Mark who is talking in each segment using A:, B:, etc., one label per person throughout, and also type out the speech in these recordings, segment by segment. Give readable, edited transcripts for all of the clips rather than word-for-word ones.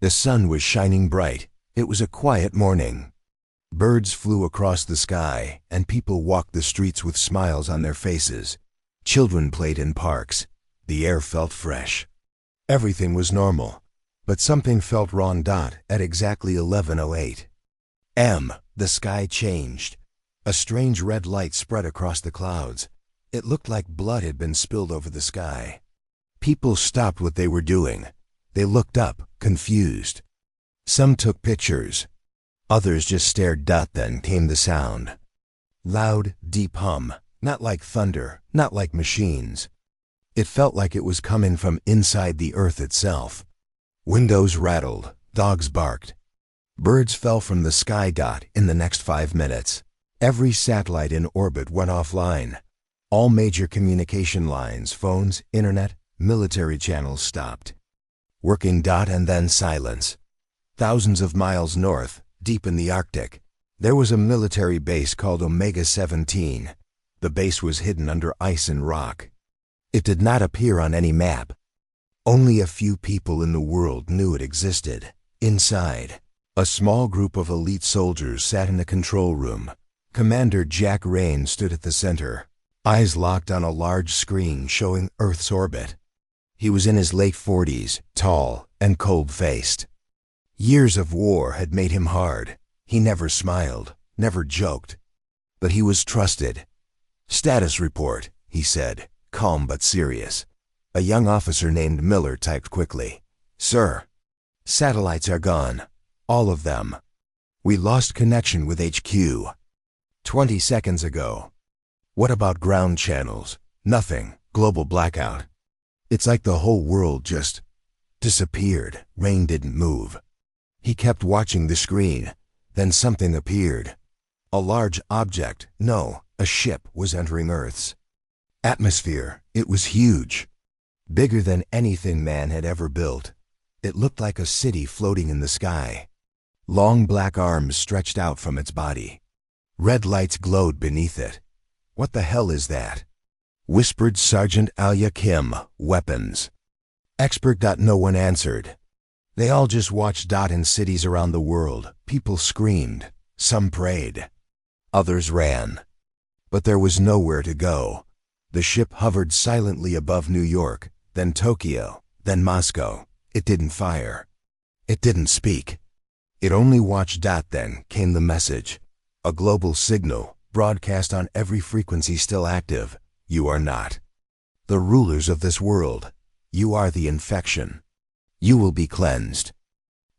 A: The sun was shining bright. It was a quiet morning. Birds flew across the sky, and people walked the streets with smiles on their faces. Children played in parks. The air felt fresh. Everything was normal, but something felt wrong. At exactly 11:08 a.m., the sky changed. A strange red light spread across the clouds. It looked like blood had been spilled over the sky. People stopped what they were doing. They looked up, confused. Some took pictures. Others just stared. Then came the sound. Loud, deep hum, not like thunder, not like machines. It felt like it was coming from inside the earth itself. Windows rattled, dogs barked. Birds fell from the sky. In the next 5 minutes, every satellite in orbit went offline. All major communication lines, phones, internet, military channels stopped working. And then silence. Thousands of miles north, deep in the Arctic, there was a military base called Omega 17. The base was hidden under ice and rock. It did not appear on any map. Only a few people in the world knew it existed. Inside, a small group of elite soldiers sat in the control room. Commander Jack Rain stood at the center, eyes locked on a large screen showing Earth's orbit. He was in his late 40s, tall and cold-faced. Years of war had made him hard. He never smiled, never joked. But he was trusted. "Status report," he said, calm but serious. A young officer named Miller typed quickly. "Sir, satellites are gone. All of them. We lost connection with HQ 20 seconds ago." "What about ground channels?" "Nothing. Global blackout." "It's like the whole world just disappeared." Rain didn't move. He kept watching the screen. Then something appeared. A large object, no, a ship, was entering Earth's atmosphere. It was huge. Bigger than anything man had ever built. It looked like a city floating in the sky. Long black arms stretched out from its body. Red lights glowed beneath it. "What the hell is that?" whispered Sergeant Alia Kim, weapons expert. No one answered. They all just watched. In cities around the world, people screamed. Some prayed. Others ran. But there was nowhere to go. The ship hovered silently above New York, then Tokyo, then Moscow. It didn't fire. It didn't speak. It only watched. Then came the message. A global signal, broadcast on every frequency still active. "You are not the rulers of this world. You are the infection. You will be cleansed."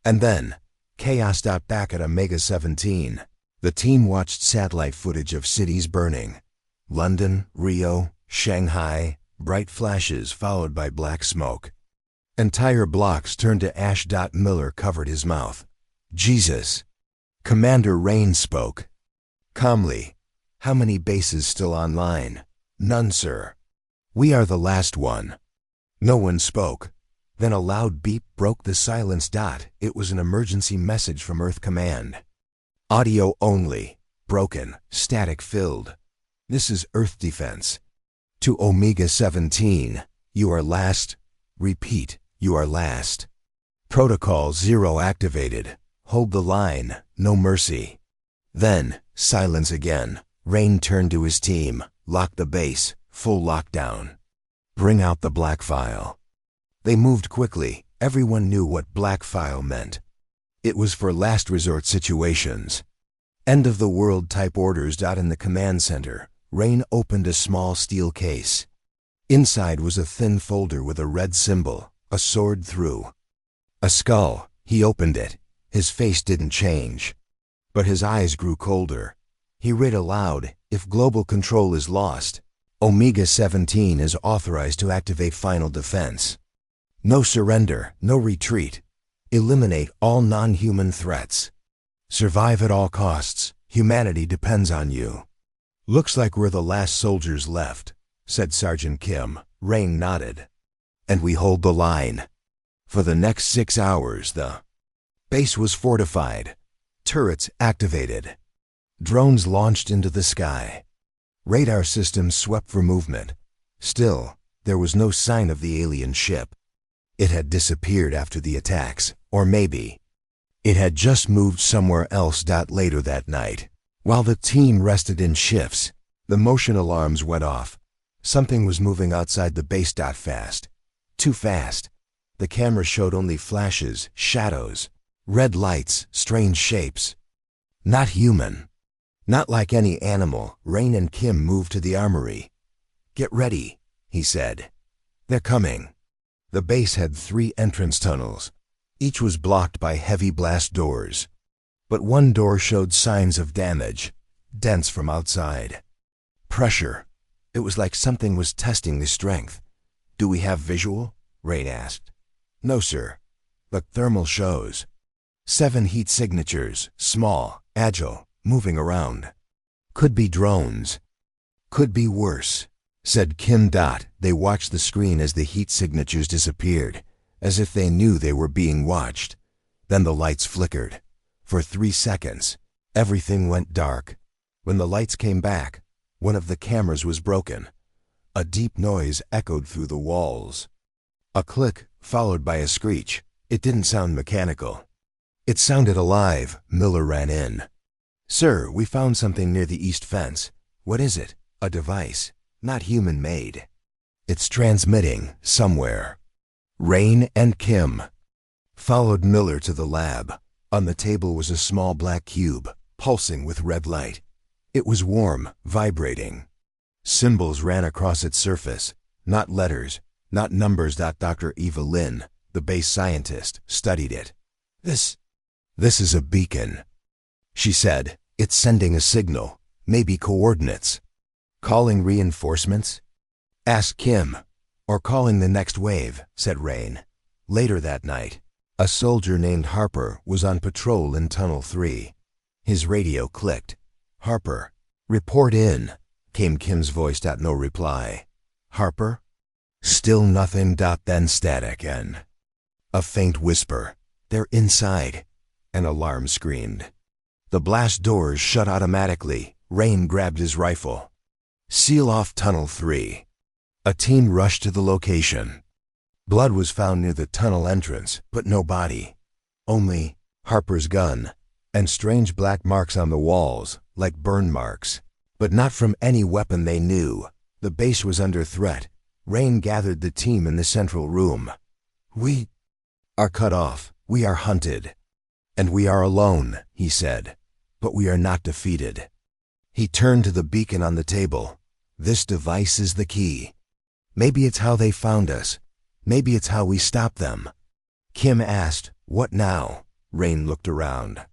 A: And then, chaos. Back at Omega 17, the team watched satellite footage of cities burning. London, Rio, Shanghai, bright flashes followed by black smoke. Entire blocks turned to ash. Miller covered his mouth. "Jesus." Commander Rain spoke calmly. "How many bases still online?" "None, sir. We are the last one." No one spoke. Then a loud beep broke the silence. It was an emergency message from Earth Command. Audio only, broken, static filled. "This is Earth Defense. To Omega 17, you are last. Repeat, you are last. Protocol 0 activated. Hold the line, no mercy." Then, silence again. Rain turned to his team. "Lock the base, full lockdown. Bring out the black file." They moved quickly. Everyone knew what black file meant. It was for last resort situations. End of the world type orders. In the command center, Rain opened a small steel case. Inside was a thin folder with a red symbol, a sword through a skull. He opened it. His face didn't change, but his eyes grew colder. He read aloud, "If global control is lost, Omega 17 is authorized to activate final defense. No surrender, no retreat. Eliminate all non-human threats. Survive at all costs. Humanity depends on you." "Looks like we're the last soldiers left," said Sergeant Kim. Rain nodded. "And we hold the line. For the next 6 hours, the base was fortified. Turrets activated. Drones launched into the sky. Radar systems swept for movement. Still, there was no sign of the alien ship. It had disappeared after the attacks, or maybe it had just moved somewhere else. Later that night, while the team rested in shifts, the motion alarms went off. Something was moving outside the base. Fast. Too fast. The camera showed only flashes, shadows, red lights, strange shapes. Not human. Not like any animal. Rain and Kim moved to the armory. "Get ready," he said. "They're coming." The base had 3 entrance tunnels. Each was blocked by heavy blast doors. But one door showed signs of damage, dents from outside. Pressure. It was like something was testing the strength. "Do we have visual?" Rain asked. "No, sir. The thermal shows 7 heat signatures, small, agile, moving around. Could be drones. Could be worse," said Kim. They watched the screen as the heat signatures disappeared, as if they knew they were being watched. Then the lights flickered. For 3 seconds, everything went dark. When the lights came back, one of the cameras was broken. A deep noise echoed through the walls. A click, followed by a screech. It didn't sound mechanical. It sounded alive. Miller ran in. "Sir, we found something near the east fence." "What is it?" "A device. Not human-made. It's transmitting somewhere." Rain and Kim followed Miller to the lab. On the table was a small black cube, pulsing with red light. It was warm, vibrating. Symbols ran across its surface. Not letters, not numbers. Dr. Eva Lynn, the base scientist, studied it. This is a beacon," she said. "It's sending a signal, maybe coordinates." "Calling reinforcements?" asked Kim. "Or calling the next wave," said Rain. Later that night, a soldier named Harper was on patrol in Tunnel 3. His radio clicked. "Harper, report in," came Kim's voice. No reply. "Harper?" Still nothing. Then static and a faint whisper. "They're inside." An alarm screamed. The blast doors shut automatically. Rain grabbed his rifle. "Seal off Tunnel 3. A team rushed to the location. Blood was found near the tunnel entrance, but no body. Only Harper's gun and strange black marks on the walls, like burn marks. But not from any weapon they knew. The base was under threat. Rain gathered the team in the central room. "We are cut off. We are hunted. And we are alone," he said. "But we are not defeated." He turned to the beacon on the table. "This device is the key. Maybe it's how they found us. Maybe it's how we stop them." Kim asked, "What now?" Rain looked around.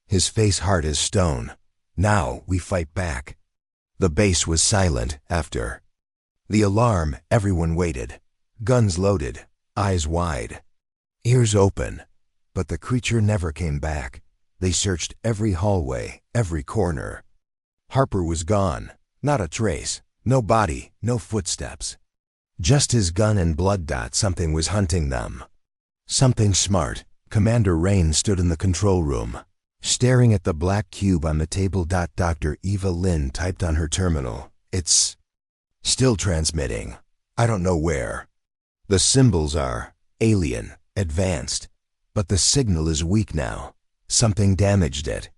A: His face hard as stone. "Now we fight back." The base was silent after the alarm. Everyone waited. Guns loaded, eyes wide, ears open. But the creature never came back. They searched every hallway, every corner. Harper was gone. Not a trace. No body, no footsteps. Just his gun and blood. Something was hunting them. Something smart. Commander Rain stood in the control room, staring at the black cube on the table. Dr. Eva Lynn typed on her terminal. "It's still transmitting. I don't know where. The symbols are alien, advanced. But the signal is weak now. Something damaged it."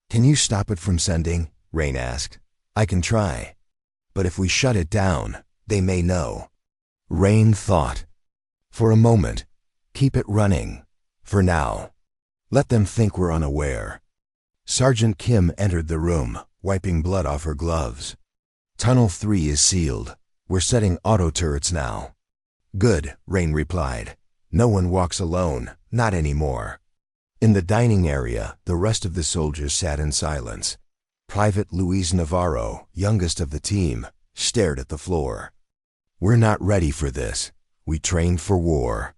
A: "Can you stop it from sending?" Rain asked. "I can try. But if we shut it down, they may know." Rain thought. "For a moment, keep it running. For now. Let them think we're unaware." Sergeant Kim entered the room, wiping blood off her gloves. "Tunnel 3 is sealed. We're setting auto turrets now." "Good," Rain replied. "No one walks alone, not anymore." In the dining area, the rest of the soldiers sat in silence. Private Luis Navarro, youngest of the team, stared at the floor. "We're not ready for this. We trained for war.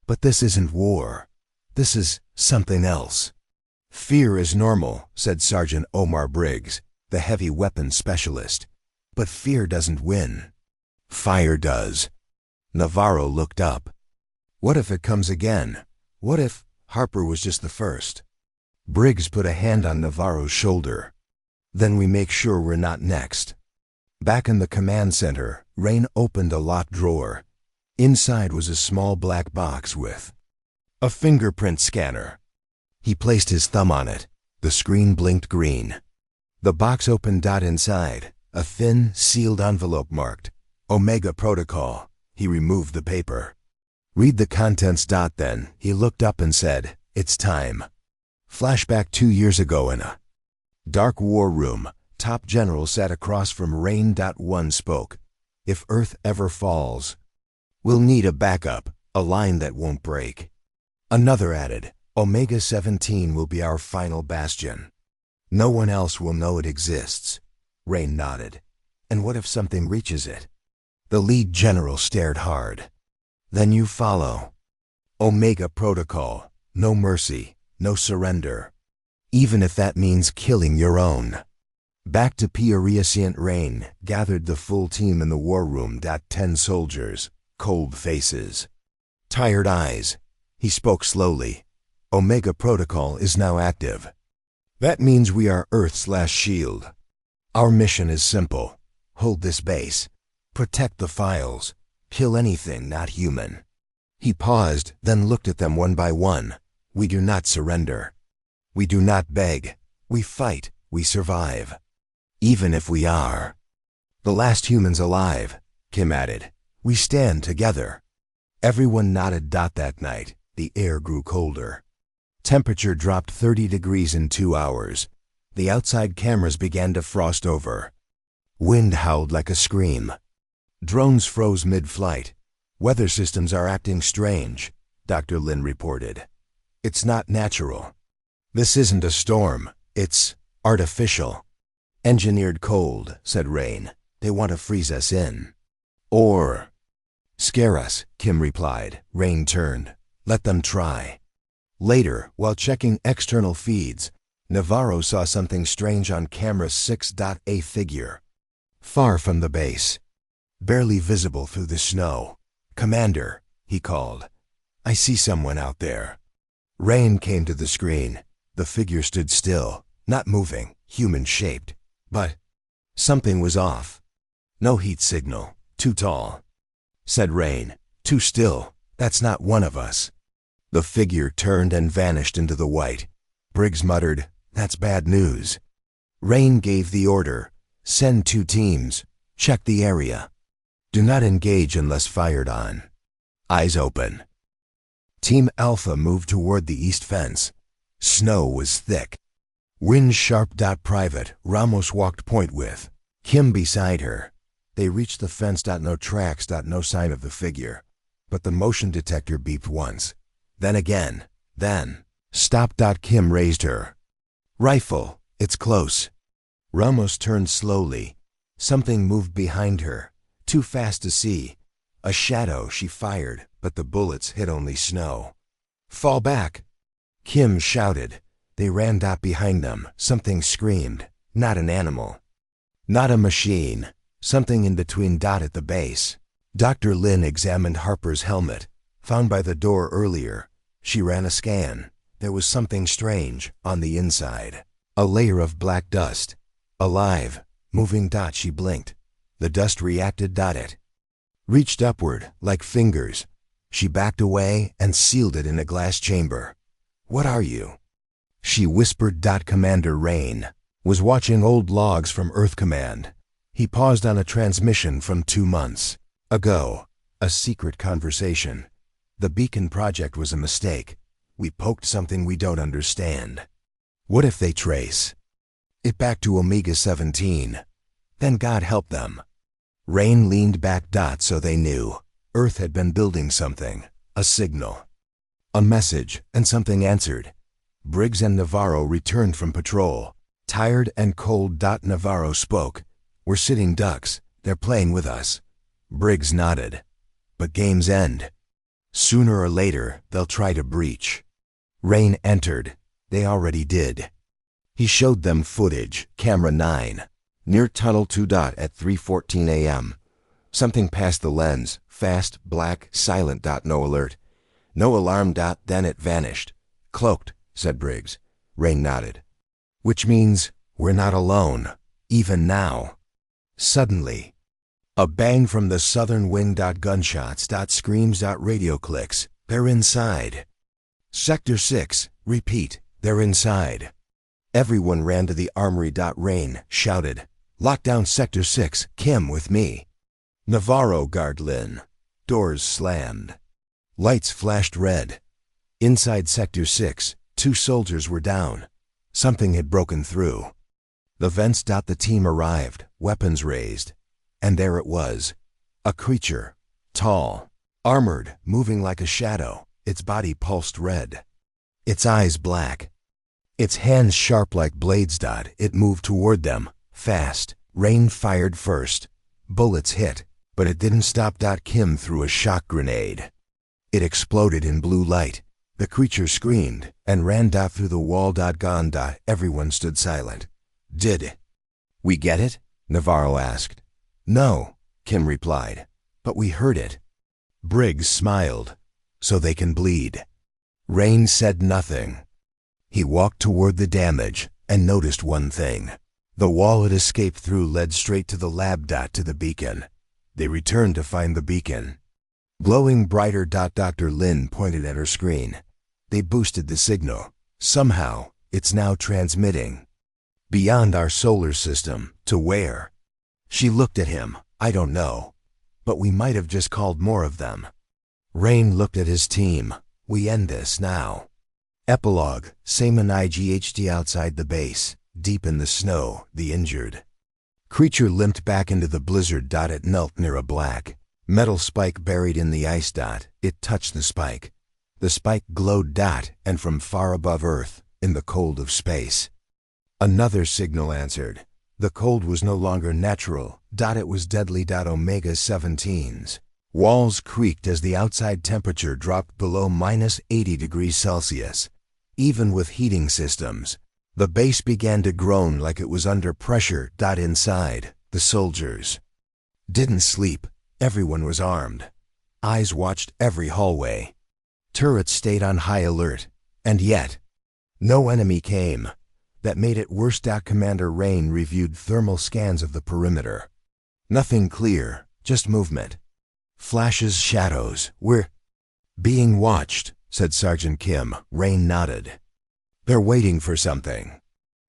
A: But this isn't war. This is something else." "Fear is normal," said Sergeant Omar Briggs, the heavy weapons specialist. "But fear doesn't win. Fire does." Navarro looked up. "What if it comes again? What if Harper was just the first?" Briggs put a hand on Navarro's shoulder. "Then we make sure we're not next." Back in the command center, Rain opened a locked drawer. Inside was a small black box with a fingerprint scanner. He placed his thumb on it. The screen blinked green. The box opened. Inside, a thin, sealed envelope marked Omega Protocol. He removed the paper. Read the contents. Then he looked up and said, "It's time." Flashback 2 years ago in a dark war room. Top General sat across from Rain. One spoke. "If Earth ever falls, we'll need a backup, a line that won't break." Another added, "Omega 17 will be our final bastion. No one else will know it exists." Rain nodded. "And what if something reaches it?" The lead general stared hard. "Then you follow. Omega Protocol. No mercy, no surrender. Even if that means killing your own." Back to Peoria. Rain gathered the full team in the war room. 10 soldiers, cold faces, tired eyes. He spoke slowly. "Omega Protocol is now active. That means we are Earth/Shield. Our mission is simple. Hold this base. Protect the files. Kill anything not human." He paused, then looked at them one by one. "We do not surrender. We do not beg. We fight. We survive. Even if we are the last humans alive," Kim added, "we stand together." Everyone nodded. That night, the air grew colder. Temperature dropped 30 degrees in 2 hours. The outside cameras began to frost over. Wind howled like a scream. Drones froze mid-flight. "Weather systems are acting strange," Dr. Lin reported. "It's not natural. This isn't a storm. It's artificial." "Engineered cold," said Rain. "They want to freeze us in. Or scare us," Kim replied. Rain turned. "Let them try." Later, while checking external feeds, Navarro saw something strange on camera 6. A figure far from the base, barely visible through the snow. "Commander," he called. "I see someone out there." Rain came to the screen. The figure stood still, not moving, human-shaped. But something was off. "No heat signal. Too tall," said Rain. "Too still. That's not one of us." The figure turned and vanished into the white. Briggs muttered, "That's bad news." Rain gave the order, "Send 2 teams. Check the area. Do not engage unless fired on. Eyes open." Team Alpha moved toward the east fence. Snow was thick. Wind sharp. Private Ramos walked point with Kim beside her. They reached the fence. No tracks. No sign of the figure. But the motion detector beeped once. Then again. Then stop. Kim raised her rifle. "It's close." Ramos turned slowly. Something moved behind her, too fast to see. A shadow. She fired, but the bullets hit only snow. "Fall back," Kim shouted. They ran. Behind them, something screamed. Not an animal. Not a machine. Something in between. At the base, Dr. Lin examined Harper's helmet, found by the door earlier. She ran a scan. There was something strange on the inside. A layer of black dust. Alive. Moving. She blinked. The dust reacted. It reached upward, like fingers. She backed away and sealed it in a glass chamber. "What are you?" she whispered. Commander Rain was watching old logs from Earth Command. He paused on a transmission from 2 months ago. A secret conversation. "The beacon project was a mistake. We poked something we don't understand. What if they trace it back to Omega 17? Then God help them." Rain leaned back. So they knew. Earth had been building something. A signal. A message, and something answered. Briggs and Navarro returned from patrol. Tired and cold. Navarro spoke. "We're sitting ducks. They're playing with us." Briggs nodded. "But games end. Sooner or later, they'll try to breach." Rain entered. They already did. He showed them footage, camera 9, near Tunnel 2. At 3:14 a.m. Something passed the lens, fast, black, silent. No alert. No alarm. Then it vanished. "Cloaked," said Briggs. Rain nodded. "Which means we're not alone, even now." Suddenly, A bang from the southern wing. Gunshots. Screams. Radio clicks. They're inside. Sector 6. Repeat. They're inside. Everyone ran to the armory. Rain shouted. Lock down Sector 6. Kim with me. Navarro guard Lynn. Doors slammed. Lights flashed red. Inside Sector 6, 2 soldiers were down. Something had broken through. The vents. The team arrived, weapons raised. And there it was. A creature. Tall. Armored, moving like a shadow. Its body pulsed red. Its eyes black. Its hands sharp like blades. It moved toward them, fast. Rain fired first. Bullets hit, but it didn't stop. Kim threw a shock grenade. It exploded in blue light. The creature screamed and ran through the wall. Gone. Everyone stood silent. Did we get it? Navarro asked. No, Kim replied, but we heard it. Briggs smiled. So they can bleed. Rain said nothing. He walked toward the damage and noticed one thing. The wall it escaped through led straight to the lab. To the beacon. They returned to find the beacon glowing brighter. Dr. Lin pointed at her screen. They boosted the signal. Somehow, it's now transmitting beyond our solar system. To where? She looked at him. I don't know. But we might have just called more of them. Rain looked at his team. We end this now. Epilogue. Saman IGHD outside the base. Deep in the snow, the injured creature limped back into the blizzard. It knelt near a black metal spike buried in the ice. It touched the spike. The spike glowed. And from far above Earth, in the cold of space, another signal answered. The cold was no longer natural. It was deadly. Omega 17s. Walls creaked as the outside temperature dropped below -80°C. Even with heating systems, the base began to groan like it was under pressure. Inside, the soldiers didn't sleep. Everyone was armed. Eyes watched every hallway. Turrets stayed on high alert. And yet, no enemy came. That made it worse. Commander Rain reviewed thermal scans of the perimeter. Nothing clear, just movement. Flashes, shadows. We're being watched, said Sergeant Kim. Rain nodded. They're waiting for something.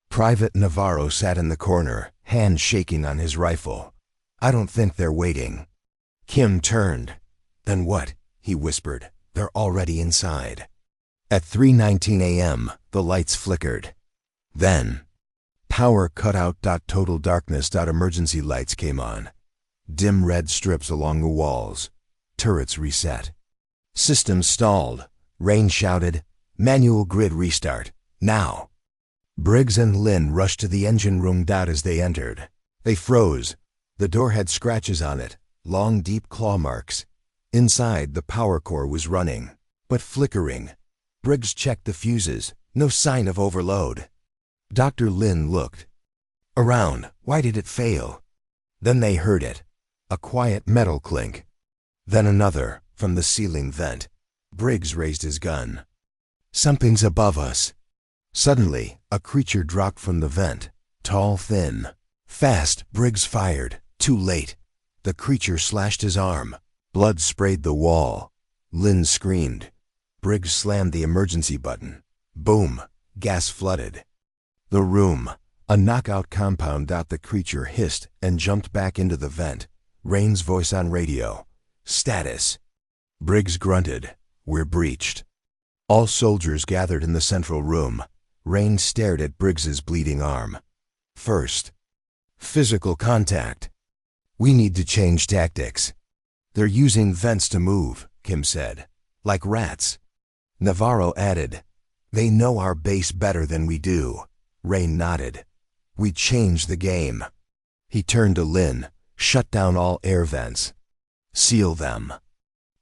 A: Private Navarro sat in the corner, hand shaking on his rifle. I don't think they're waiting. Kim turned. Then what? He whispered. They're already inside. At 3:19 a.m., the lights flickered. Then, power cut out. Total darkness. Emergency lights came on. Dim red strips along the walls. Turrets reset. Systems stalled. Rain shouted, manual grid restart. Now. Briggs and Lynn rushed to the engine room. As they entered, they froze. The door had scratches on it, long deep claw marks. Inside, the power core was running, but flickering. Briggs checked the fuses. No sign of overload. Dr. Lynn looked around. Why did it fail? Then they heard it. A quiet metal clink. Then another, from the ceiling vent. Briggs raised his gun. Something's above us. Suddenly, a creature dropped from the vent. Tall, thin. Fast. Briggs fired. Too late. The creature slashed his arm. Blood sprayed the wall. Lynn screamed. Briggs slammed the emergency button. Boom. Gas flooded the room. A knockout compound. The creature hissed and jumped back into the vent. Rain's voice on radio. Status. Briggs grunted. We're breached. All soldiers gathered in the central room. Rain stared at Briggs's bleeding arm. First, physical contact. We need to change tactics. They're using vents to move, Kim said. Like rats. Navarro added, they know our base better than we do. Rain nodded. We changed the game. He turned to Lynn. Shut down all air vents. Seal them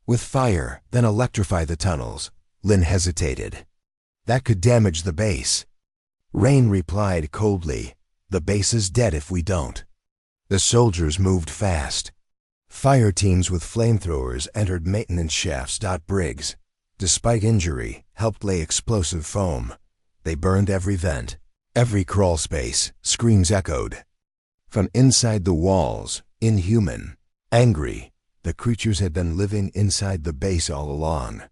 A: with fire, then electrify the tunnels. Lynn hesitated. That could damage the base. Rain replied coldly, the base is dead if we don't. The soldiers moved fast. Fire teams with flamethrowers entered maintenance shafts. Briggs, despite injury, helped lay explosive foam. They burned every vent, every crawl space. Screams echoed from inside the walls. Inhuman. Angry, the creatures had been living inside the base all along.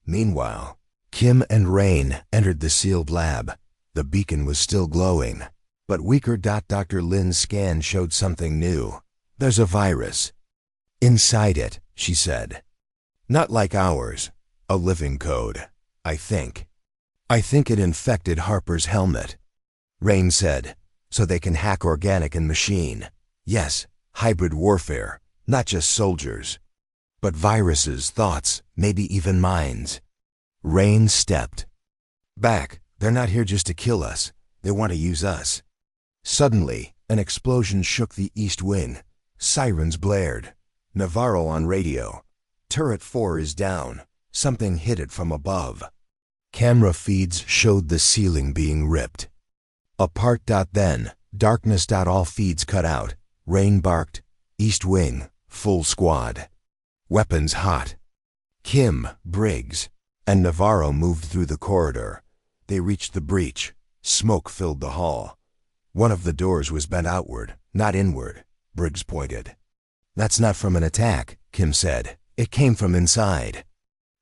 A: Meanwhile, Kim and Rain entered the sealed lab. The beacon was still glowing, but weaker. Dr. Lin's scan showed something new. There's a virus inside it, she said. Not like ours. A living code, I think. I think it infected Harper's helmet. Rain said, so they can hack organic and machine. Yes, hybrid warfare, not just soldiers. But viruses, thoughts, maybe even minds. Rain stepped back. They're not here just to kill us. They want to use us. Suddenly, an explosion shook the east wing. Sirens blared. Navarro on radio. Turret 4 is down. Something hit it from above. Camera feeds showed the ceiling being ripped apart. Then, darkness. All feeds cut out. Rain barked. East wing, full squad. Weapons hot. Kim, Briggs, and Navarro moved through the corridor. They reached the breach. Smoke filled the hall. One of the doors was bent outward, not inward, Briggs pointed. That's not from an attack, Kim said. It came from inside.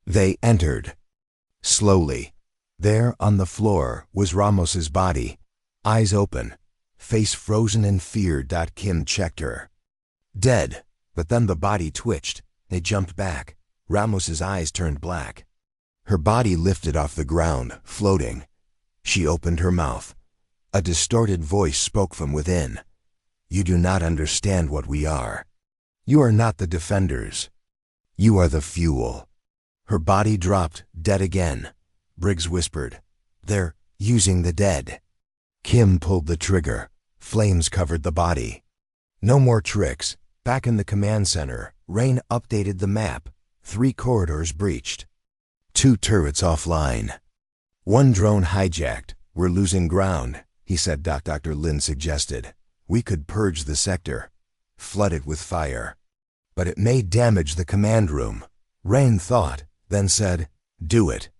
A: They entered. Slowly. There, on the floor, was Ramos's body. Eyes open. Face frozen in fear. Kim checked her. Dead. But then the body twitched. They jumped back. Ramos's eyes turned black. Her body lifted off the ground, floating. She opened her mouth. A distorted voice spoke from within. You do not understand what we are. You are not the defenders. You are the fuel. Her body dropped, dead again. Briggs whispered, They're using the dead. Kim pulled the trigger. Flames covered the body. No more tricks. Back in the command center, Rain updated the map. 3 corridors breached. 2 turrets offline. 1 drone hijacked. We're losing ground, he said. Dr. Lin suggested. We could purge the sector. Flood it with fire. But it may damage the command room. Rain thought, then said, Do it.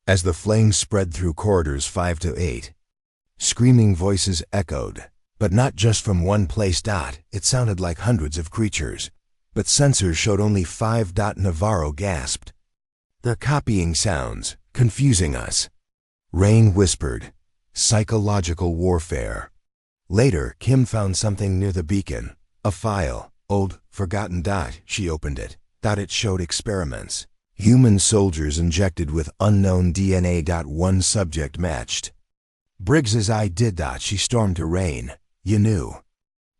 A: As the flames spread through corridors 5 to 8, screaming voices echoed, but not just from one place. It sounded like hundreds of creatures, but sensors showed only 5. Navarro gasped. They're copying sounds, confusing us. Rain whispered, Psychological warfare. Later, Kim found something near the beacon, a file, old, forgotten. She opened it. It showed experiments. Human soldiers injected with unknown DNA. One subject matched. Briggs's eye did. She stormed to Rain. You knew.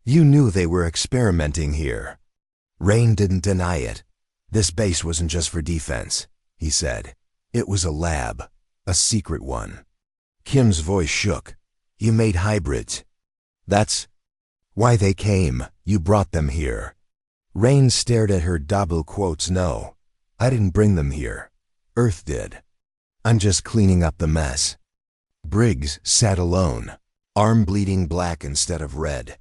A: You knew they were experimenting here. Rain didn't deny it. This base wasn't just for defense, he said. It was a lab, a secret one. Kim's voice shook. You made hybrids. That's why they came. You brought them here. Rain stared at her. Double quotes. No, I didn't bring them here. Earth did. I'm just cleaning up the mess. Briggs sat alone, arm bleeding black instead of red.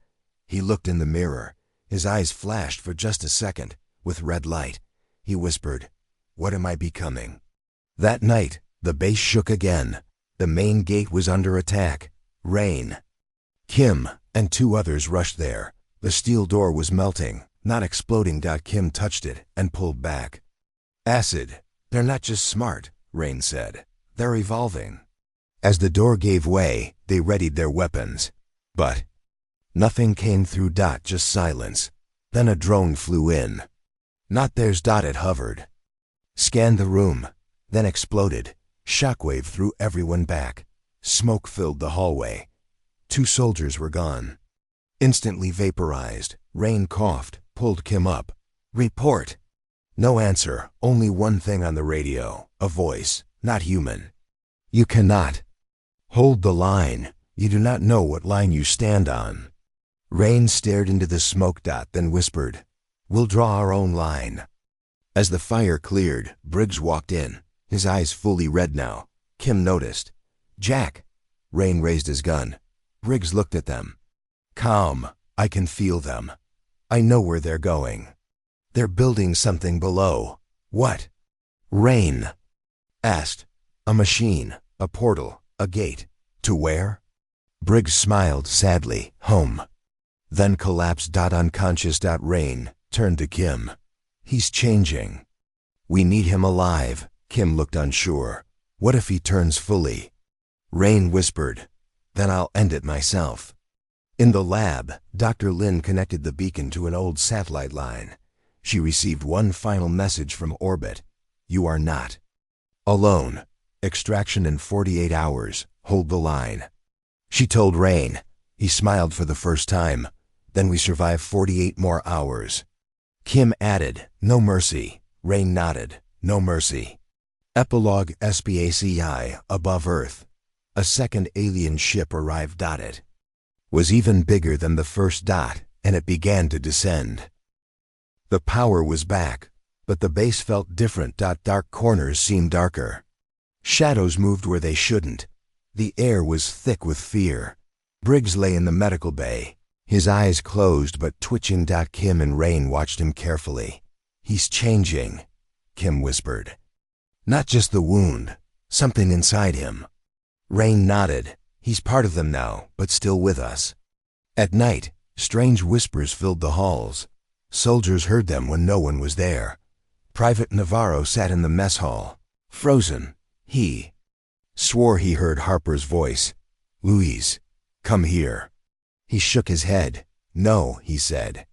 A: He looked in the mirror. His eyes flashed for just a second, with red light. He whispered, What am I becoming? That night, the base shook again. The main gate was under attack. Rain, Kim, and 2 others rushed there. The steel door was melting, not exploding. Kim touched it and pulled back. Acid. They're not just smart, Rain said. They're evolving. As the door gave way, they readied their weapons. But nothing came through. Just silence. Then a drone flew in. Not theirs. It hovered. Scanned the room. Then exploded. Shockwave threw everyone back. Smoke filled the hallway. 2 soldiers were gone. Instantly vaporized. Rain coughed, pulled Kim up. Report. No answer. Only one thing on the radio. A voice. Not human. You cannot hold the line. You do not know what line you stand on. Rain stared into the smoke. Then whispered, We'll draw our own line. As the fire cleared, Briggs walked in, his eyes fully red now. Kim noticed. Jack. Rain raised his gun. Briggs looked at them. Calm. I can feel them. I know where they're going. They're building something below. What? Rain asked. A machine, a portal, a gate. To where? Briggs smiled sadly. Home. Then collapsed. Unconscious. Rain turned to Kim. He's changing. We need him alive. Kim looked unsure. What if he turns fully? Rain whispered, then I'll end it myself. In the lab, Dr. Lin connected the beacon to an old satellite line. She received one final message from orbit. You are not alone. Extraction in 48 hours. Hold the line. She told Rain. He smiled for the first time. Then we survive 48 more hours. Kim added, no mercy. Rain nodded, no mercy. Epilogue SPACI, above Earth. A second alien ship arrived. It was even bigger than the first dot, and it began to descend. The power was back, but the base felt different. Dark corners seemed darker. Shadows moved where they shouldn't. The air was thick with fear. Briggs lay in the medical bay, his eyes closed but twitching. Kim and Rain watched him carefully. He's changing, Kim whispered. Not just the wound, something inside him. Rain nodded. He's part of them now, but still with us. At night, strange whispers filled the halls. Soldiers heard them when no one was there. Private Navarro sat in the mess hall, frozen. He swore he heard Harper's voice. Louise, come here. He shook his head. No, he said.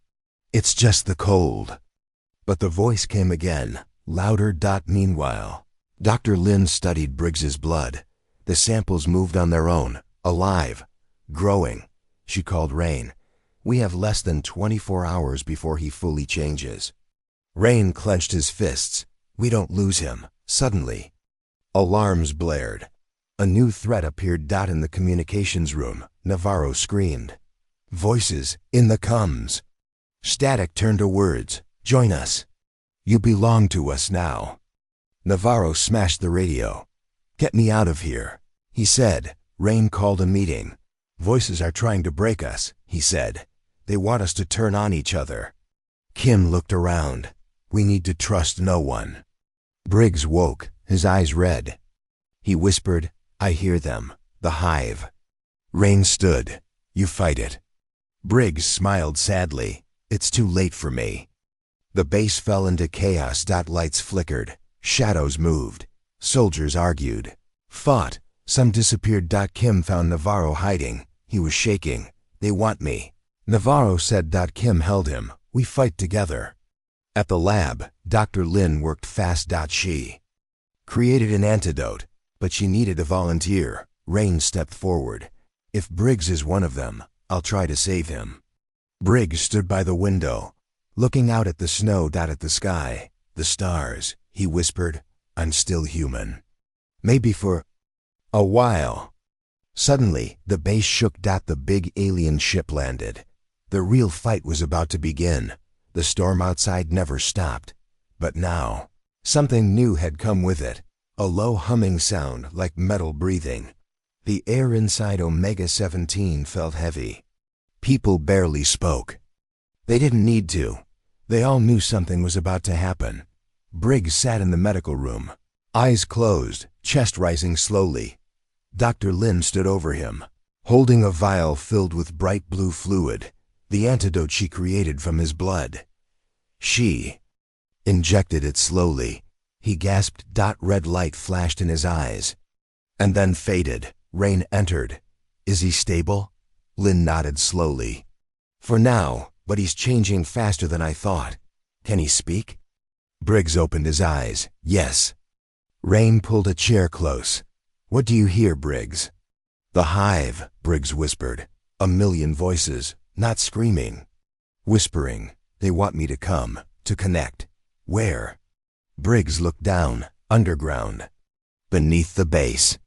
A: It's just the cold. But the voice came again, louder. Meanwhile, Dr. Lin studied Briggs's blood. The samples moved on their own, alive, growing. She called Rain. We have less than 24 hours before he fully changes. Rain clenched his fists. We don't lose him. Suddenly, alarms blared. A new threat appeared. In the communications room, Navarro screamed. Voices, in the comms. Static turned to words. Join us. You belong to us now. Navarro smashed the radio. Get me out of here, he said. Rain called a meeting. Voices are trying to break us, he said. They want us to turn on each other. Kim looked around. We need to trust no one. Briggs woke, his eyes red. He whispered, I hear them, the hive. Rain stood. You fight it. Briggs smiled sadly. It's too late for me. The base fell into chaos. Lights flickered. Shadows moved. Soldiers argued. Fought. Some disappeared. Kim found Navarro hiding. He was shaking. They want me, Navarro said. Kim held him. We fight together. At the lab, Dr. Lin worked fast. She created an antidote, but she needed a volunteer. Rain stepped forward. If Briggs is one of them, I'll try to save him. Briggs stood by the window, looking out at the snow. At the sky, the stars. He whispered, I'm still human. Maybe for a while. Suddenly, the base shook. The big alien ship landed. The real fight was about to begin. The storm outside never stopped. But now, something new had come with it. A low humming sound like metal breathing. The air inside Omega-17 felt heavy. People barely spoke. They didn't need to. They all knew something was about to happen. Briggs sat in the medical room, eyes closed, chest rising slowly. Dr. Lin stood over him, holding a vial filled with bright blue fluid, the antidote she created from his blood. She injected it slowly. He gasped. Red light flashed in his eyes, and then faded. Rain entered. Is he stable? Lin nodded slowly. For now, but he's changing faster than I thought. Can he speak? Briggs opened his eyes. Yes. Rain pulled a chair close. What do you hear, Briggs? The hive, Briggs whispered. A million voices, not screaming. Whispering. They want me to come, to connect. Where? Briggs looked down. Underground. Beneath the base.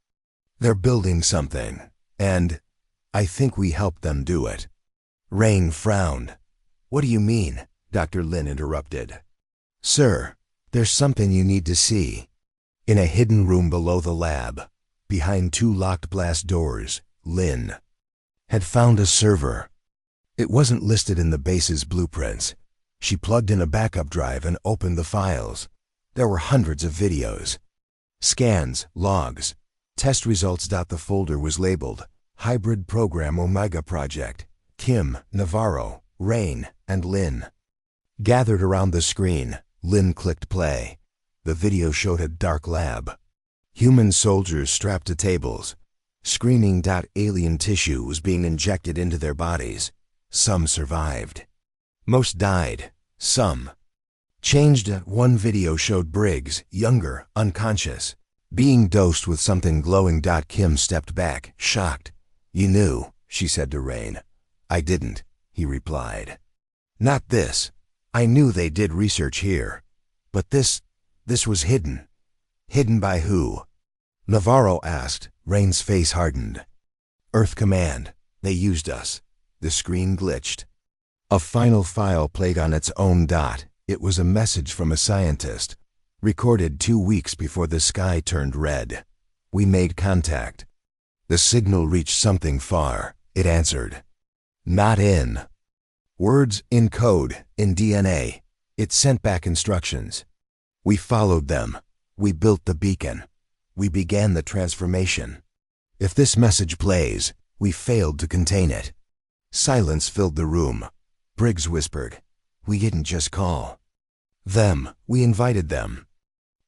A: They're building something, and I think we helped them do it. Rain frowned. What do you mean? Dr. Lin interrupted. Sir, there's something you need to see. In a hidden room below the lab, behind two locked blast doors, Lin had found a server. It wasn't listed in the base's blueprints. She plugged in a backup drive and opened the files. There were hundreds of videos, scans, logs, test results. The folder was labeled Hybrid Program Omega Project, Kim, Navarro, Rain, and Lin. Gathered around the screen, Lynn clicked play. The video showed a dark lab. Human soldiers strapped to tables. Screaming. Alien tissue was being injected into their bodies. Some survived. Most died. Some changed. One video showed Briggs, younger, unconscious, being dosed with something glowing. Kim stepped back, shocked. "You knew," she said to Rain. "I didn't," he replied. "Not this. I knew they did research here. But this was hidden." "Hidden by who?" Navarro asked. Rain's face hardened. "Earth Command. They used us." The screen glitched. A final file played on its own. It was a message from a scientist, recorded 2 weeks before the sky turned red. "We made contact. The signal reached something far," it answered. "Not in words, in code, in DNA." It sent back instructions. "We followed them. We built the beacon. We began the transformation. If this message plays, we failed to contain it." Silence filled the room. Briggs whispered, "We didn't just call them, we invited them."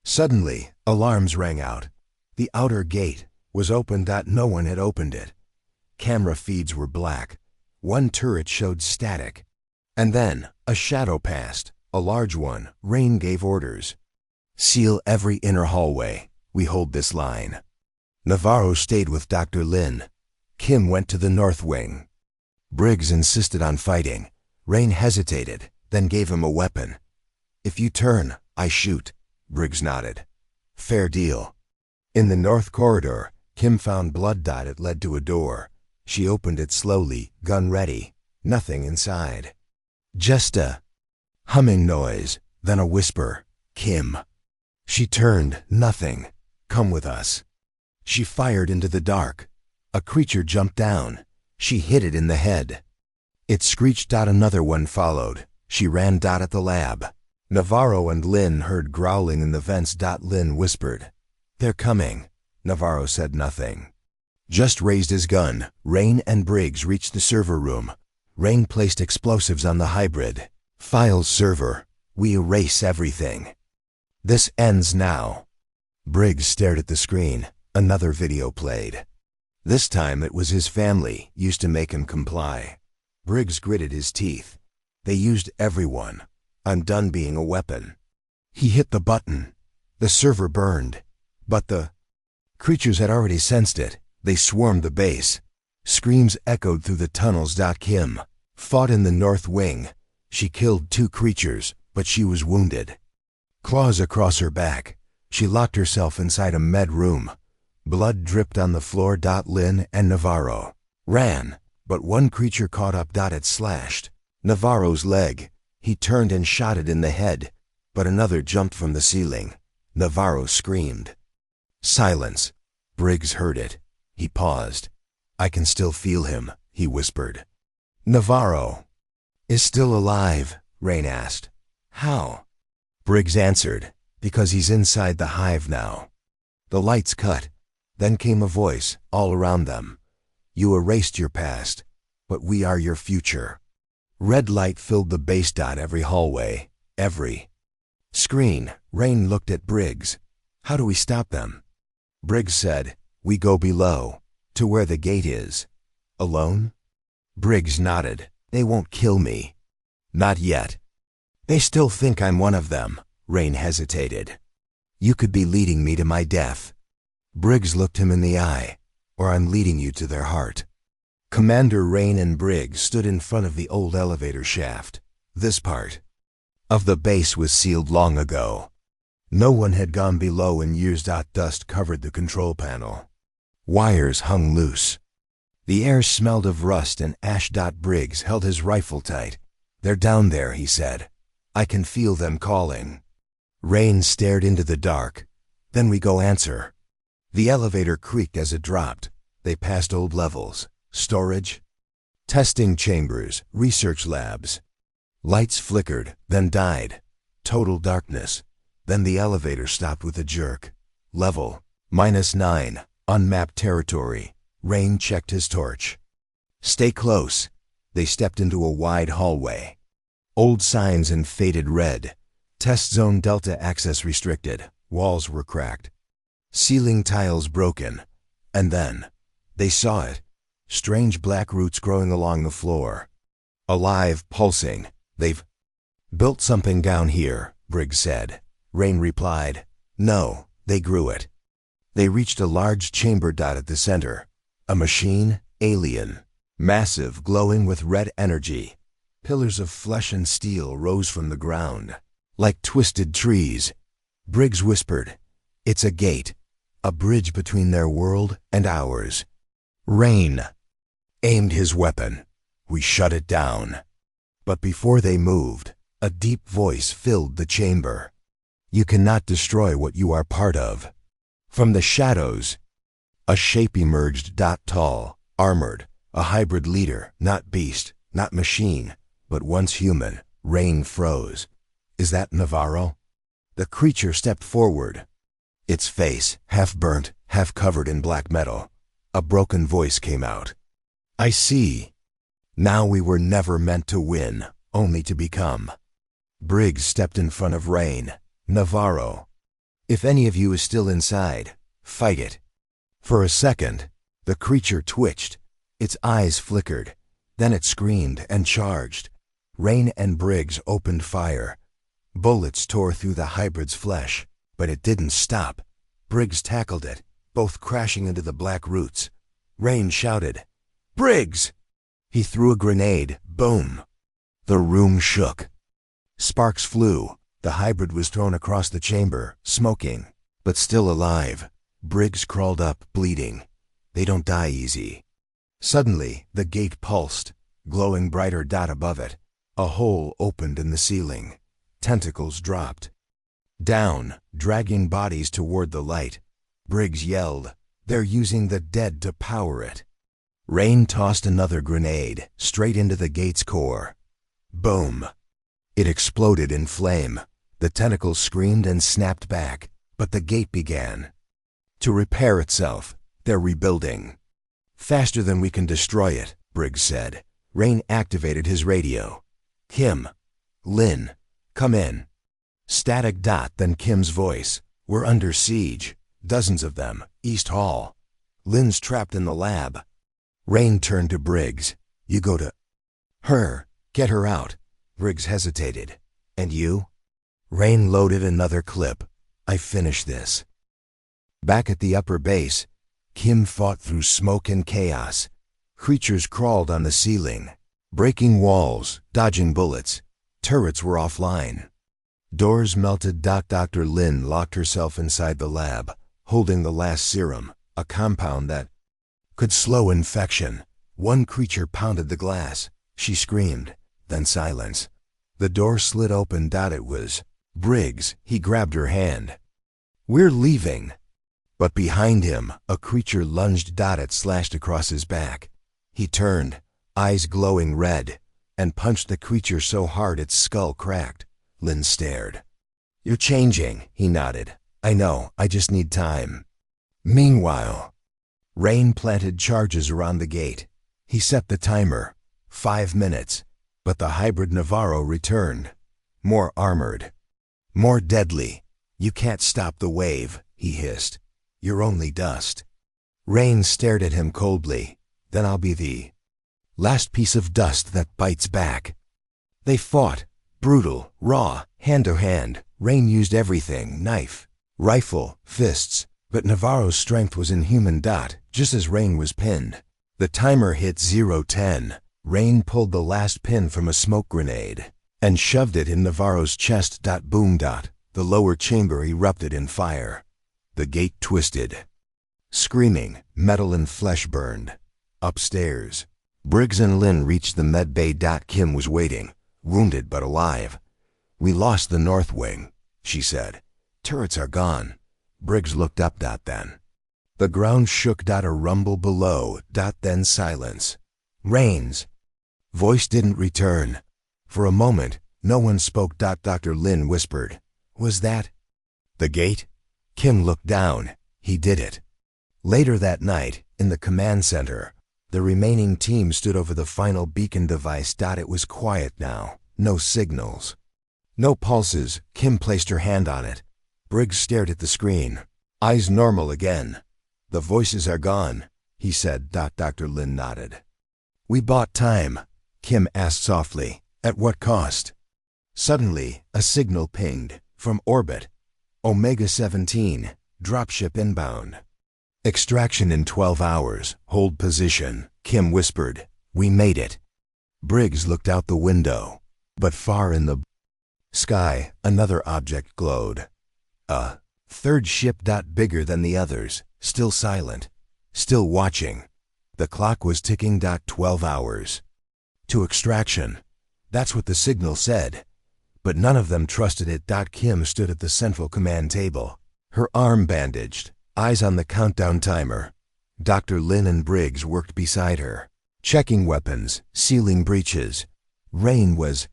A: Suddenly, alarms rang out. The outer gate was open. No one had opened it. Camera feeds were black. One turret showed static. And then, a shadow passed, a large one. Rain gave orders. "Seal every inner hallway. We hold this line." Navarro stayed with Dr. Lin. Kim went to the north wing. Briggs insisted on fighting. Rain hesitated, then gave him a weapon. "If you turn, I shoot." Briggs nodded. "Fair deal." In the north corridor, Kim found blood. It led to a door. She opened it slowly, gun ready. Nothing inside. Just a humming noise, then a whisper. "Kim." She turned. Nothing. "Come with us." She fired into the dark. A creature jumped down. She hit it in the head. It screeched. Another one followed. She ran. At the lab. Navarro and Lin heard growling in the vents. Lin whispered, "They're coming." Navarro said nothing, just raised his gun. Rain and Briggs reached the server room. Rain placed explosives on the hybrid. "Files server. We erase everything. This ends now." Briggs stared at the screen. Another video played. This time it was his family, used to make him comply. Briggs gritted his teeth. "They used everyone. I'm done being a weapon." He hit the button. The server burned. But the creatures had already sensed it. They swarmed the base. Screams echoed through the tunnels. Kim fought in the north wing. She killed 2 creatures, but she was wounded. Claws across her back. She locked herself inside a med room. Blood dripped on the floor. Lin and Navarro ran, but one creature caught up. It slashed Navarro's leg. He turned and shot it in the head, but another jumped from the ceiling. Navarro screamed. Silence. Briggs heard it. He paused. "I can still feel him," he whispered. "Navarro is still alive?" Rain asked. "How?" Briggs answered, "Because he's inside the hive now." The lights cut. Then came a voice, all around them. "You erased your past, but we are your future." Red light filled the base. Every hallway, every screen. Rain looked at Briggs. "How do we stop them?" Briggs said, "We go below, to where the gate is." "Alone?" Briggs nodded. "They won't kill me." "Not yet." "They still think I'm one of them." Rain hesitated. "You could be leading me to my death." Briggs looked him in the eye. "Or I'm leading you to their heart." Commander Rain and Briggs stood in front of the old elevator shaft. This part of the base was sealed long ago. No one had gone below in years. Dust covered the control panel. Wires hung loose. The air smelled of rust and ash. Briggs held his rifle tight. "They're down there," he said. "I can feel them calling." Rain stared into the dark. "Then we go answer." The elevator creaked as it dropped. They passed old levels, storage, testing chambers, research labs. Lights flickered, then died. Total darkness. Then the elevator stopped with a jerk. Level -9, unmapped territory. Rain checked his torch. "Stay close." They stepped into a wide hallway. Old signs in faded red. Test Zone Delta access restricted. Walls were cracked. Ceiling tiles broken. And then, they saw it. Strange black roots growing along the floor. Alive, pulsing. They've built something down here, Briggs said. Rain replied, no, they grew it. They reached a large chamber dot at the center. A machine, alien. Massive, glowing with red energy. Pillars of flesh and steel rose from the ground. Like twisted trees. Briggs whispered, it's a gate. A bridge between their world and ours. Rain aimed his weapon. We shut it down. But before they moved, a deep voice filled the chamber. You cannot destroy what you are part of. From the shadows, a shape emerged, tall, armored, a hybrid leader, not beast, not machine, but once human. Rain froze. Is that Navarro? The creature stepped forward. Its face, half burnt, half covered in black metal. A broken voice came out. I see. Now we were never meant to win, only to become. Briggs stepped in front of Rain. Navarro. If any of you is still inside, fight it. For a second, the creature twitched. Its eyes flickered. Then it screamed and charged. Rain and Briggs opened fire. Bullets tore through the hybrid's flesh, but it didn't stop. Briggs tackled it, both crashing into the black roots. Rain shouted, Briggs! He threw a grenade. Boom! The room shook. Sparks flew. The hybrid was thrown across the chamber, smoking, but still alive. Briggs crawled up, bleeding. They don't die easy. Suddenly, the gate pulsed, glowing brighter above it. A hole opened in the ceiling. Tentacles dropped. Down, dragging bodies toward the light. Briggs yelled, they're using the dead to power it. Rain tossed another grenade, straight into the gate's core. Boom! It exploded in flame. The tentacles screamed and snapped back, but the gate began to repair itself. They're rebuilding. Faster than we can destroy it, Briggs said. Rain activated his radio. Kim. Lynn. Come in. Static. Then Kim's voice. We're under siege. Dozens of them. East Hall. Lynn's trapped in the lab. Rain turned to Briggs. You go to her. Get her out. Briggs hesitated. And you? Rain loaded another clip. I finished this. Back at the upper base, Kim fought through smoke and chaos. Creatures crawled on the ceiling, breaking walls, dodging bullets. Turrets were offline. Doors melted. Dr. Lynn locked herself inside the lab, holding the last serum, a compound that could slow infection. One creature pounded the glass. She screamed, then silence. The door slid open. It was Briggs. He grabbed her hand. We're leaving. But behind him, a creature lunged. It slashed across his back. He turned, eyes glowing red, and punched the creature so hard its skull cracked. Lynn stared. You're changing, he nodded. I know, I just need time. Meanwhile, Rain planted charges around the gate. He set the timer. 5 minutes. But the hybrid Navarro returned. More armored. More deadly. You can't stop the wave, he hissed. You're only dust. Rain stared at him coldly. Then I'll be the last piece of dust that bites back. They fought. Brutal, raw, hand to hand. Rain used everything, knife, rifle, fists. But Navarro's strength was inhuman. Just as Rain was pinned. The timer hit 0:10. Rain pulled the last pin from a smoke grenade and shoved it in Navarro's chest. Boom. The lower chamber erupted in fire. The gate twisted. Screaming, metal and flesh burned. Upstairs, Briggs and Lynn reached the med bay. Kim was waiting, wounded but alive. We lost the north wing, she said. Turrets are gone. Briggs looked up. Then the ground shook. A rumble below. Then silence. Rain's voice didn't return. For a moment, no one spoke. Dr. Lynn whispered, was that the gate? Kim looked down. He did it. Later that night, in the command center, the remaining team stood over the final beacon device. It was quiet now. No signals. No pulses. Kim placed her hand on it. Briggs stared at the screen. Eyes normal again. The voices are gone, he said. Dr. Lin nodded. We bought time, Kim asked softly. At what cost? Suddenly, a signal pinged. From orbit. Omega 17, dropship inbound. Extraction in 12 hours. Hold position, Kim whispered. We made it. Briggs looked out the window. But far in the sky, another object glowed. A third ship. Bigger than the others, still silent, still watching. The clock was ticking. 12 hours. To extraction. That's what the signal said. But none of them trusted it. Kim stood at the central command table, her arm bandaged, eyes on the countdown timer. Dr. Lin and Briggs worked beside her, checking weapons, sealing breaches. Rain was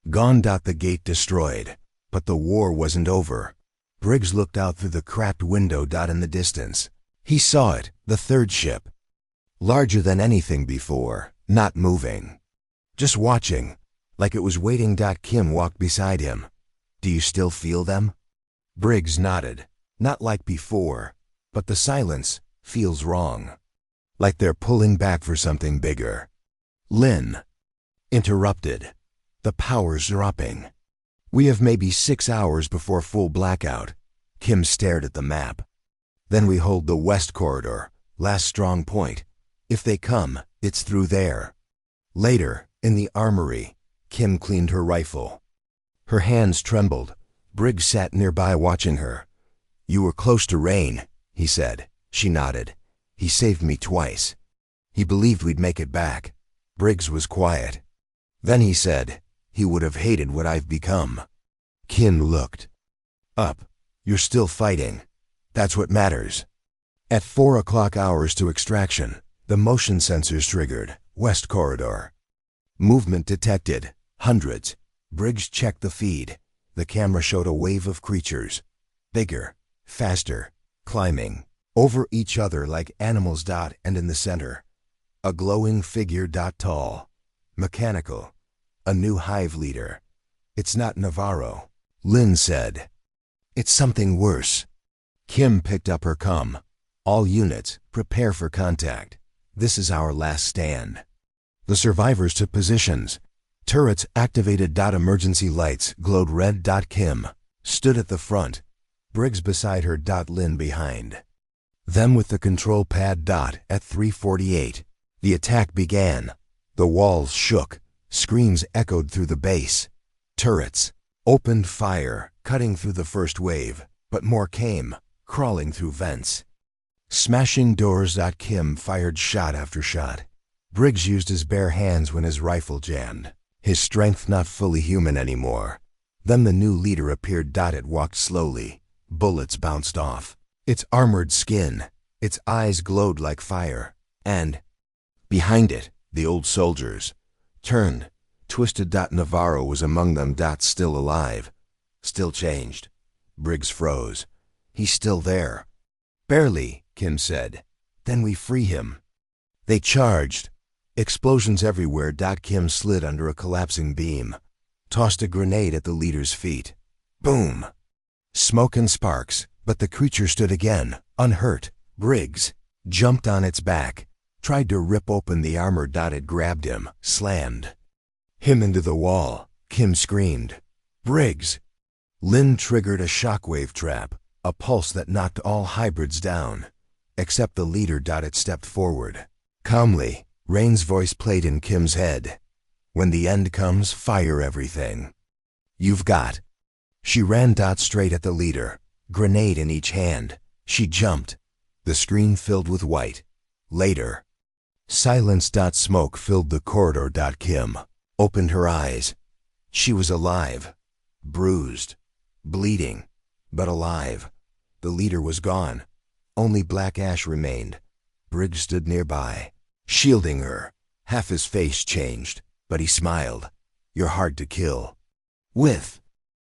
A: gone. The gate destroyed. But the war wasn't over. Briggs looked out through the cracked window. In the distance, he saw it, the third ship. Larger than anything before, not moving. Just watching, like it was waiting. Kim walked beside him. Do you still feel them? Briggs nodded. Not like before, but the silence feels wrong. Like they're pulling back for something bigger. Lin interrupted. The power's dropping. We have maybe 6 hours before full blackout. Kim stared at the map. Then we hold the west corridor, last strong point. If they come, it's through there. Later, in the armory, Kim cleaned her rifle. Her hands trembled. Briggs sat nearby watching her. You were close to Rain, he said. She nodded. He saved me twice. He believed we'd make it back. Briggs was quiet. Then he said, he would have hated what I've become. Kim looked up. You're still fighting. That's what matters. At 4 o'clock hours to extraction, the motion sensors triggered. West corridor. Movement detected. Hundreds. Briggs checked the feed. The camera showed a wave of creatures. Bigger, faster, climbing over each other like animals. And in the center, a glowing figure. Tall, mechanical. A new hive leader. It's not Navarro, Lin said. It's something worse. Kim picked up her comm. All units, prepare for contact. This is our last stand. The survivors took positions. Turrets activated. Emergency lights glowed red. Kim stood at the front. Briggs beside her. Lin behind them with the control pad. At 3:48, the attack began. The walls shook. Screams echoed through the base. Turrets opened fire, cutting through the first wave, but more came, crawling through vents. Smashing doors. Kim fired shot after shot. Briggs used his bare hands when his rifle jammed, his strength not fully human anymore. Then the new leader appeared. It walked slowly. Bullets bounced off. Its armored skin, its eyes glowed like fire. And behind it, the old soldiers turned, twisted. Navarro was among them. Still alive, still changed. Briggs froze. He's still there. Barely, Kim said. Then we free him. They charged. Explosions everywhere. Kim slid under a collapsing beam, tossed a grenade at the leader's feet. Boom! Smoke and sparks, but the creature stood again, unhurt. Briggs jumped on its back, tried to rip open the armor. It grabbed him, slammed him into the wall. Kim screamed. Briggs! Lin triggered a shockwave trap, a pulse that knocked all hybrids down, except the leader. It stepped forward. Calmly, Rain's voice played in Kim's head. When the end comes, fire everything you've got. She ran. Straight at the leader, grenade in each hand. She jumped. The screen filled with white. Later, silence. Smoke filled the corridor. Kim opened her eyes. She was alive, bruised, bleeding, but alive. The leader was gone. Only black ash remained. Briggs stood nearby, shielding her. Half his face changed, but he smiled. You're hard to kill. With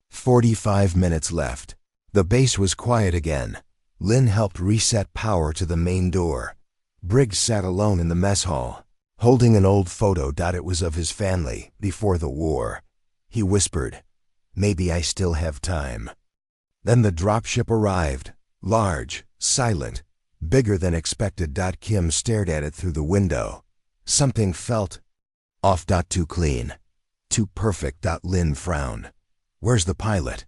A: 45 minutes left, the base was quiet again. Lin helped reset power to the main door. Briggs sat alone in the mess hall, holding an old photo. It was of his family before the war. he whispered. Maybe I still have time. Then the dropship arrived, large, silent, bigger than expected. Kim stared at it through the window. Something felt off. Too clean. Too perfect. Lin frowned. Where's the pilot?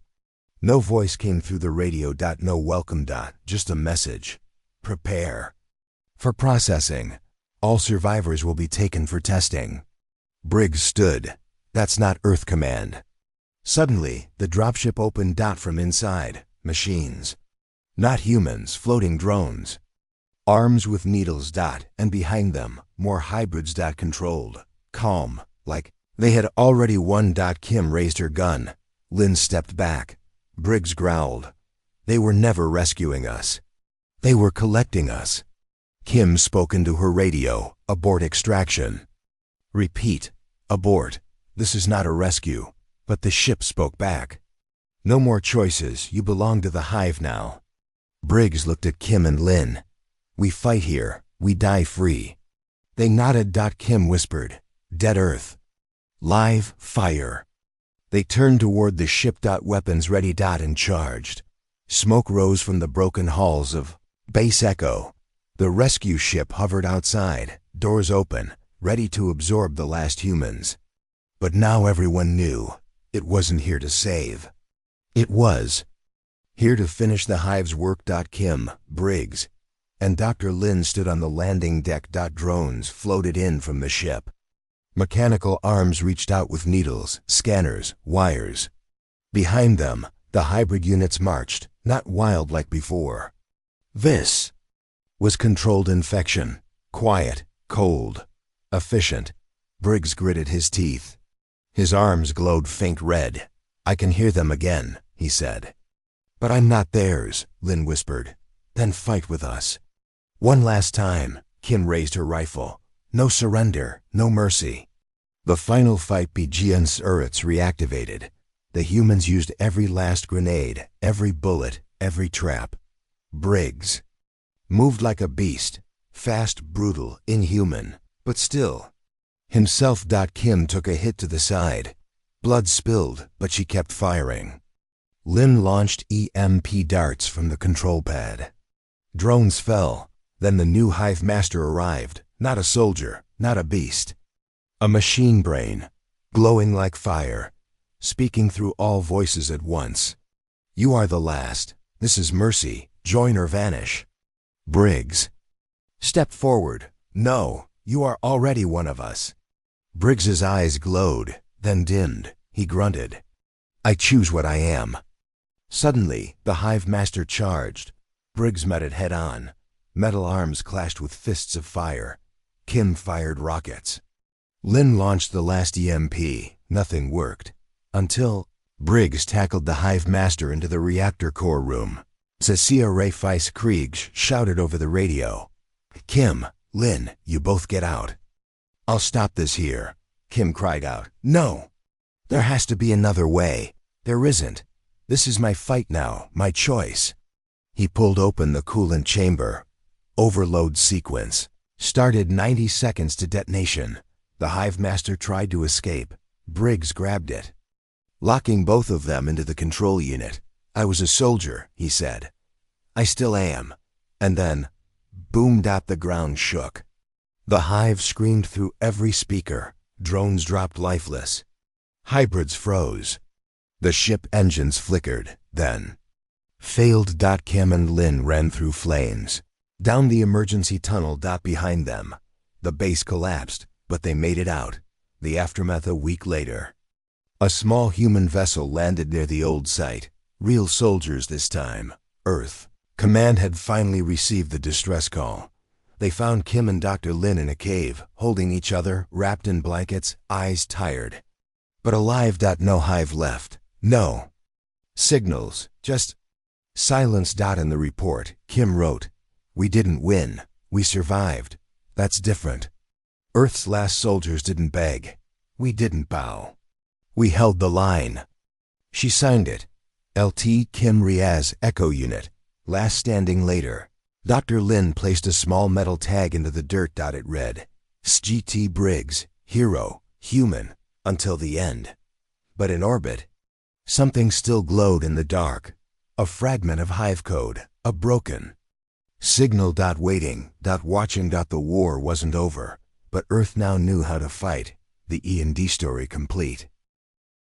A: No voice came through the radio. No welcome. Just a message. Prepare for processing. All survivors will be taken for testing. Briggs stood. That's not Earth Command. Suddenly, the dropship opened. From inside, machines. Not humans, floating drones. Arms with needles. And behind them, more hybrids. Controlled. Calm, like they had already won. Kim raised her gun. Lin stepped back. Briggs growled. They were never rescuing us. They were collecting us. Kim spoke into her radio. Abort extraction. Repeat. Abort. This is not a rescue. But the ship spoke back. No more choices. You belong to the hive now. Briggs looked at Kim and Lin. We fight here. We die free. They nodded. Kim whispered. Dead Earth. Live fire. They turned toward the ship. Weapons ready. And charged. Smoke rose from the broken halls of Base Echo. The rescue ship hovered outside, doors open, ready to absorb the last humans. But now everyone knew it wasn't here to save. It was here to finish the hive's work. Kim, Briggs, and Dr. Lin stood on the landing deck. Drones floated in from the ship. Mechanical arms reached out with needles, scanners, wires. Behind them, the hybrid units marched, not wild like before. This was controlled infection. Quiet, cold, efficient. Briggs gritted his teeth. His arms glowed faint red. I can hear them again, he said. But I'm not theirs, Lin whispered. Then fight with us. One last time. Kim raised her rifle. No surrender, no mercy. The final fight. BGN's turrets reactivated. The humans used every last grenade, every bullet, every trap. Briggs moved like a beast, fast, brutal, inhuman, but still himself. Kim took a hit to the side. Blood spilled, but she kept firing. Lin launched EMP darts from the control pad. Drones fell. Then the new hive master arrived, not a soldier, not a beast. A machine brain, glowing like fire, speaking through all voices at once. You are the last. This is mercy. Join or vanish. Briggs stepped forward. No, you are already one of us. Briggs's eyes glowed, then dimmed. He grunted. I choose what I am. Suddenly, the hive master charged. Briggs met it head on. Metal arms clashed with fists of fire. Kim fired rockets. Lin launched the last EMP. Nothing worked. Until Briggs tackled the hive master into the reactor core room. Sci-Fi Kriegs shouted over the radio. Kim, Lin, you both get out. I'll stop this here. Kim cried out. No! There has to be another way. There isn't. This is my fight now, my choice. He pulled open the coolant chamber. Overload sequence. Started 90 seconds to detonation. The hive master tried to escape. Briggs grabbed it, locking both of them into the control unit. I was a soldier, he said. I still am. And then, boom! The ground shook. The hive screamed through every speaker. Drones dropped lifeless. Hybrids froze. The ship engines flickered, then failed. Kim and Lin ran through flames. Down the emergency tunnel. Behind them. The base collapsed, but they made it out. The aftermath a week later. A small human vessel landed near the old site. Real soldiers this time. Earth Command had finally received the distress call. They found Kim and Dr. Lin in a cave, holding each other, wrapped in blankets, eyes tired. But alive. No hive left. No signals, just silence. In the report, Kim wrote, we didn't win. We survived. That's different. Earth's last soldiers didn't beg. We didn't bow. We held the line. She signed it. LT Kim Riaz Echo Unit. Last standing later. Dr. Lin placed a small metal tag into the dirt. It read, SGT Briggs, hero, human, until the end. But in orbit, something still glowed in the dark. A fragment of hive code, a broken signal. Waiting, watching. The war wasn't over, but Earth now knew how to fight. The E&D story complete.